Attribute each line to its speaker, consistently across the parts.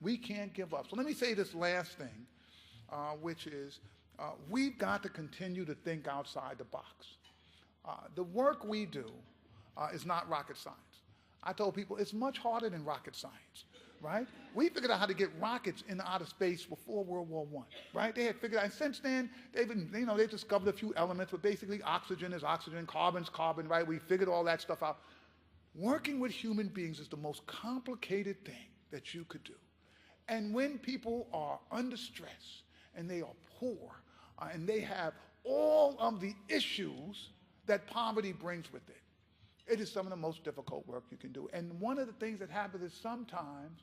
Speaker 1: We can't give up. So let me say this last thing, which is we've got to continue to think outside the box. The work we do is not rocket science. I told people it's much harder than rocket science, right? We figured out how to get rockets into outer space before World War I, right? They had figured out, and since then, they've discovered a few elements, but basically oxygen is oxygen, carbon's carbon, right? We figured all that stuff out. Working with human beings is the most complicated thing that you could do. And when people are under stress, and they are poor, and they have all of the issues that poverty brings with it, it is some of the most difficult work you can do. And one of the things that happens is sometimes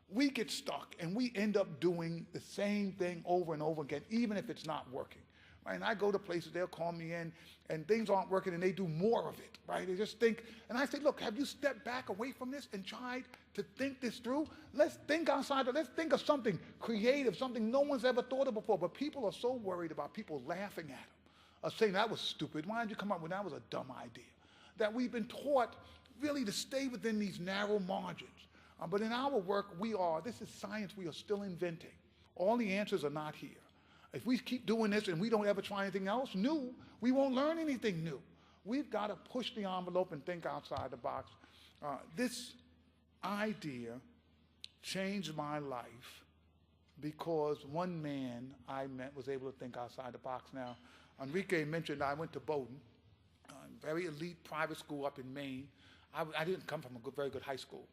Speaker 1: we get stuck and we end up doing the same thing over and over again, even if it's not working. Right? And I go to places, they'll call me in, and things aren't working, and they do more of it. Right? They just think, and I say, look, have you stepped back away from this and tried to think this through? Let's think outside, let's think of something creative, something no one's ever thought of before. But people are so worried about people laughing at them, saying that was stupid. Why did you come up with that? Was a dumb idea. That we've been taught really to stay within these narrow margins. But in our work, this is science we are still inventing. All the answers are not here. If we keep doing this and we don't ever try anything else new, we won't learn anything new. We've got to push the envelope and think outside the box. This idea changed my life because one man I met was able to think outside the box. Now, Enrique mentioned I went to Bowdoin, very elite private school up in Maine. I didn't come from a very good high school.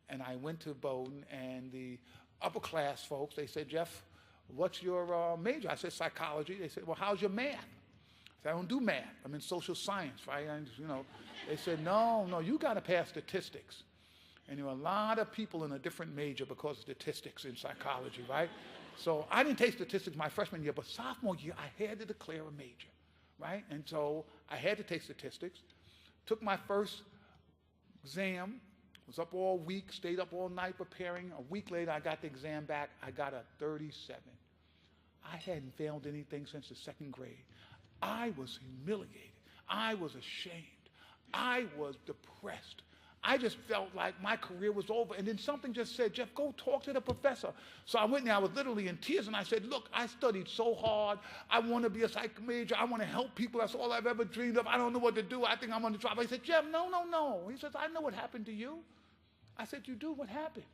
Speaker 1: And I went to Bowdoin, and the upper class folks, they said, Jeff, what's your major? I said, psychology. They said, well, how's your math? I said, I don't do math. I'm in social science, right? And, they said, no, you got to pass statistics. And there were a lot of people in a different major because of statistics in psychology, right? So I didn't take statistics my freshman year, but sophomore year, I had to declare a major, right? And so I had to take statistics. Took my first exam, was up all week, stayed up all night preparing. A week later, I got the exam back. I got a 37. I hadn't failed anything since the second grade. I was humiliated. I was ashamed. I was depressed. I just felt like my career was over. And then something just said, Jeff, go talk to the professor. So I went there. I was literally in tears. And I said, look, I studied so hard. I want to be a psych major. I want to help people. That's all I've ever dreamed of. I don't know what to do. I think I'm on the job. He said, Jeff, no. He says, I know what happened to you. I said, you do? What happened?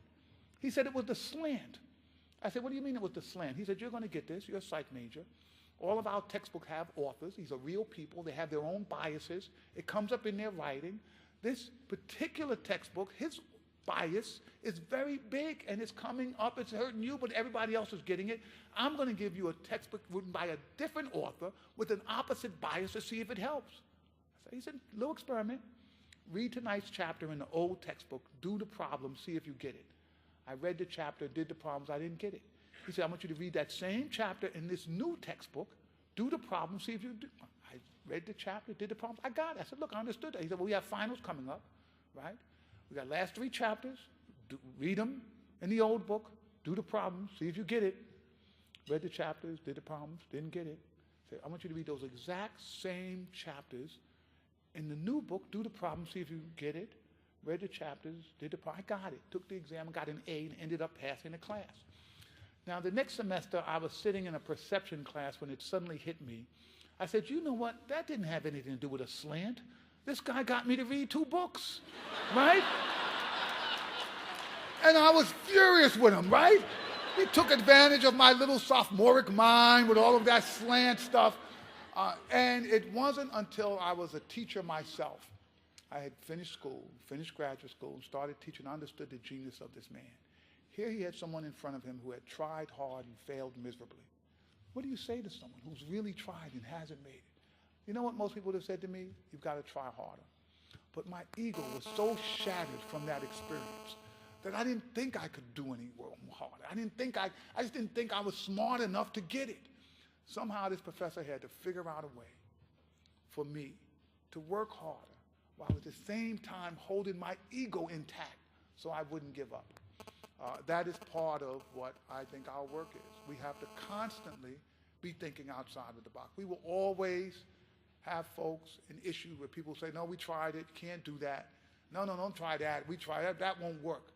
Speaker 1: He said, it was the slant. I said, what do you mean it was the slant? He said, you're going to get this. You're a psych major. All of our textbooks have authors. These are real people. They have their own biases. It comes up in their writing. This particular textbook, his bias is very big, and it's coming up. It's hurting you, but everybody else is getting it. I'm going to give you a textbook written by a different author with an opposite bias to see if it helps. So he said, little experiment. Read tonight's chapter in the old textbook, do the problem, see if you get it. I read the chapter, did the problems, I didn't get it. He said, I want you to read that same chapter in this new textbook, do the problem, see if you do. I read the chapter, did the problems, I got it. I said, look, I understood that. He said, well, we have finals coming up, right? We got last 3 chapters, read them in the old book, do the problems, see if you get it. Read the chapters, did the problems, didn't get it. Said, I want you to read those exact same chapters in the new book, do the problem, see if you get it. Read the chapters, did the problem. I got it. Took the exam, got an A, and ended up passing the class. Now, the next semester, I was sitting in a perception class when it suddenly hit me. I said, you know what? That didn't have anything to do with a slant. This guy got me to read 2 books, right? And I was furious with him, right? He took advantage of my little sophomoric mind with all of that slant stuff. And it wasn't until I was a teacher myself, I had finished school, finished graduate school, and started teaching, I understood the genius of this man. Here he had someone in front of him who had tried hard and failed miserably. What do you say to someone who's really tried and hasn't made it? You know what most people would have said to me? You've got to try harder. But my ego was so shattered from that experience that I didn't think I could do any harder. I just didn't think I was smart enough to get it. Somehow this professor had to figure out a way for me to work harder while at the same time holding my ego intact so I wouldn't give up. That is part of what I think our work is. We have to constantly be thinking outside of the box. We will always have folks and issues where people say, no, we tried it, can't do that. No, don't try that. We tried that, that won't work.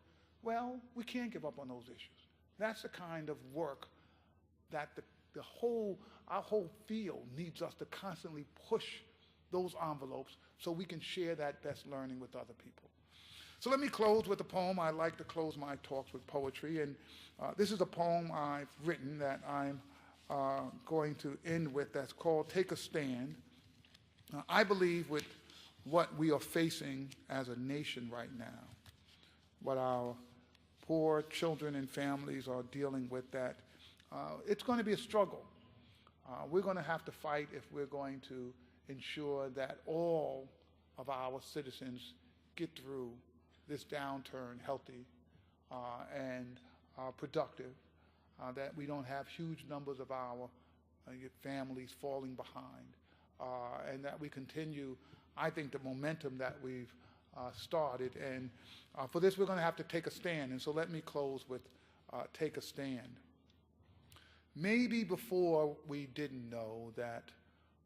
Speaker 1: Well, we can't give up on those issues. That's the kind of work that our whole field needs us to constantly push those envelopes so we can share that best learning with other people. So let me close with a poem. I like to close my talks with poetry, and this is a poem I've written that I'm going to end with that's called Take a Stand. I believe with what we are facing as a nation right now, what our poor children and families are dealing with, that it's going to be a struggle. We're going to have to fight if we're going to ensure that all of our citizens get through this downturn healthy and productive, that we don't have huge numbers of our families falling behind, and that we continue, I think, the momentum that we've started. And for this, we're going to have to take a stand. And so let me close with Take a Stand. Maybe before we didn't know that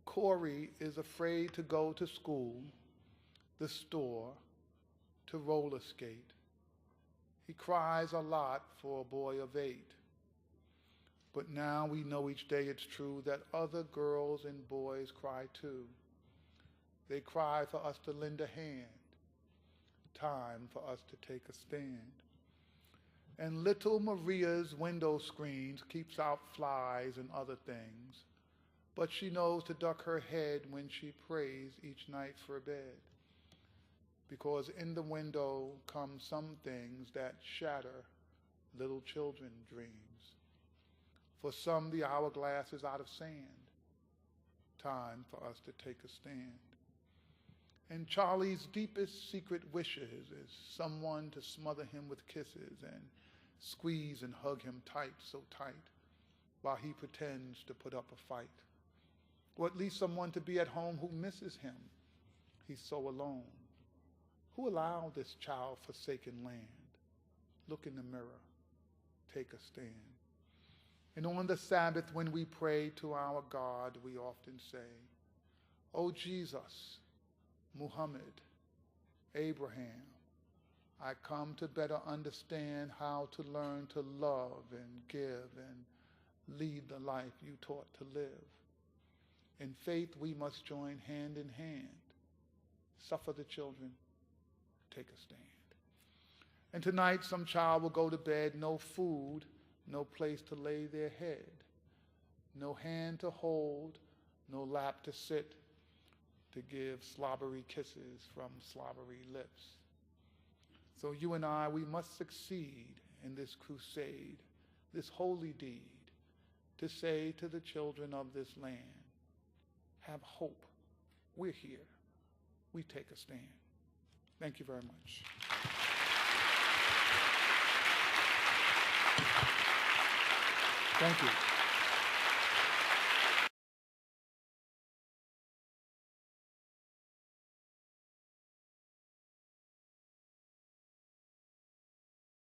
Speaker 1: Corey is afraid to go to school, the store, to roller skate. He cries a lot for a boy of 8. But now we know each day it's true that other girls and boys cry too. They cry for us to lend a hand. Time for us to take a stand. And little Maria's window screens keeps out flies and other things, but she knows to duck her head when she prays each night for bed, because in the window come some things that shatter little children's dreams. For some, the hourglass is out of sand. Time for us to take a stand. And Charlie's deepest secret wishes is someone to smother him with kisses and squeeze and hug him tight, so tight, while he pretends to put up a fight. Or at least someone to be at home who misses him. He's so alone. Who allowed this child-forsaken land? Look in the mirror. Take a stand. And on the Sabbath, when we pray to our God, we often say, "Oh Jesus, Muhammad, Abraham, I come to better understand how to learn to love and give and lead the life you taught to live. In faith, we must join hand in hand. Suffer the children, take a stand." And tonight, some child will go to bed, no food, no place to lay their head, no hand to hold, no lap to sit, to give slobbery kisses from slobbery lips. So you and I, we must succeed in this crusade, this holy deed, to say to the children of this land, have hope. We're here. We take a stand. Thank you very much. Thank you.